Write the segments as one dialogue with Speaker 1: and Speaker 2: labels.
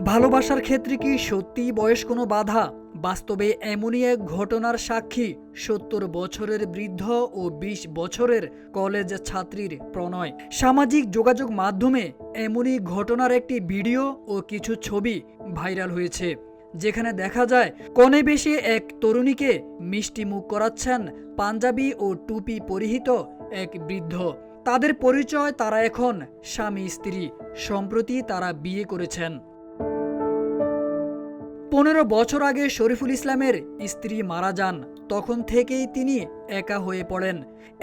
Speaker 1: ভালোবাসার ক্ষেত্রে কি সত্যিই বয়স কোনো বাধা? বাস্তবে এমনই এক ঘটনার সাক্ষী ৭০ বছরের বৃদ্ধ ও ২০ বছরের কলেজ ছাত্রীর প্রণয়। সামাজিক যোগাযোগ মাধ্যমে এমনই ঘটনার একটি ভিডিও ও কিছু ছবি ভাইরাল হয়েছে, যেখানে দেখা যায় কনে বেশে এক তরুণীকে মিষ্টি মুখ করাচ্ছেন পাঞ্জাবি ও টুপি পরিহিত এক বৃদ্ধ। তাদের পরিচয়, তারা এখন স্বামী স্ত্রী। সম্প্রতি তারা বিয়ে করেছেন। ১৫ বছর আগে শরীফুল ইসলামের স্ত্রী মারা যান। তখন থেকেই তিনি একা হয়ে পড়েন।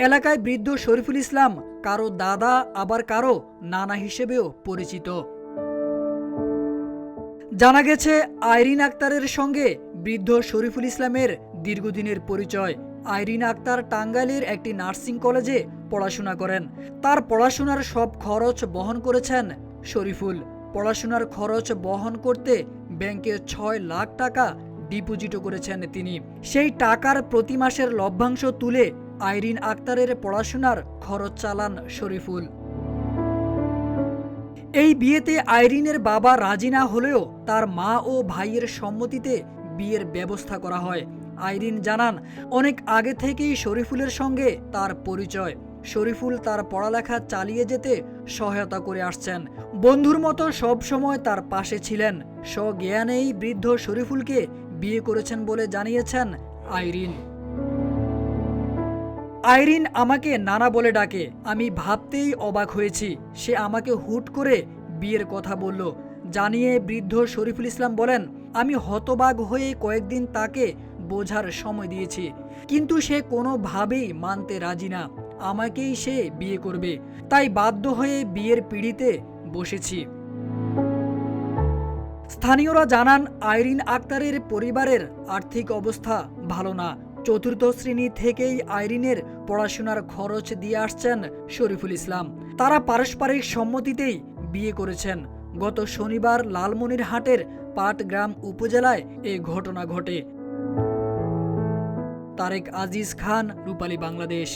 Speaker 1: এলাকায় বৃদ্ধ শরীফুল ইসলাম কারো দাদা, আবার কারো নানা হিসেবেও পরিচিত। জানা গেছে, আইরিন আক্তারের সঙ্গে বৃদ্ধ শরীফুল ইসলামের দীর্ঘদিনের পরিচয়। আইরিন আক্তার টাঙ্গাইলের একটি নার্সিং কলেজে পড়াশোনা করেন। তার পড়াশোনার সব খরচ বহন করেছেন শরীফুল। পড়াশোনার খরচ বহন করতে ব্যাংকে ৬ লাখ টাকা ডিপোজিটও করেছেন তিনি। সেই টাকার প্রতি মাসের লভ্যাংশ তুলে আইরিন আক্তারের পড়াশোনার খরচ চালান শরীফুল। এই বিয়েতে আইরিনের বাবা রাজি না হলেও তার মা ও ভাইয়ের সম্মতিতে বিয়ের ব্যবস্থা করা হয়। আইরিন জানান, অনেক আগে থেকেই শরীফুলের সঙ্গে তার পরিচয়। শরীফুল তার পড়ালেখা চালিয়ে যেতে সহায়তা করে আসছেন। বন্ধুর মতো সব সময় তার পাশে ছিলেন। স্বজ্ঞানেই বৃদ্ধ শরীফুলকে বিয়ে করেছেন বলে জানিয়েছেন আইরিন। আইরিন আমাকে নানা বলে ডাকে। আমি ভাবতেই অবাক হয়েছি। সে আমাকে হুট করে বিয়ের কথা বলল, জানিয়ে বৃদ্ধ শরীফুল ইসলাম বলেন, আমি হতবাক হয়ে কয়েকদিন তাকে বোঝার সময় দিয়েছি, কিন্তু সে কোনোভাবেই মানতে রাজি না। আমাকেই সে বিয়ে করবে, তাই বাধ্য হয়ে বিয়ের পিঁড়িতে বসেছি। স্থানীয়রা জানান, আইরিন আক্তারের পরিবারের আর্থিক অবস্থা ভালো না। চতুর্থ শ্রেণী থেকেই আইরিনের পড়াশোনার খরচ দিয়ে আসছেন শরীফুল ইসলাম। তারা পারস্পরিক সম্মতিতেই বিয়ে করেছেন। গত শনিবার লালমনিরহাটের পাটগ্রাম উপজেলায় এ ঘটনা ঘটে। তারেক আজিজ খান, রূপালী বাংলাদেশ।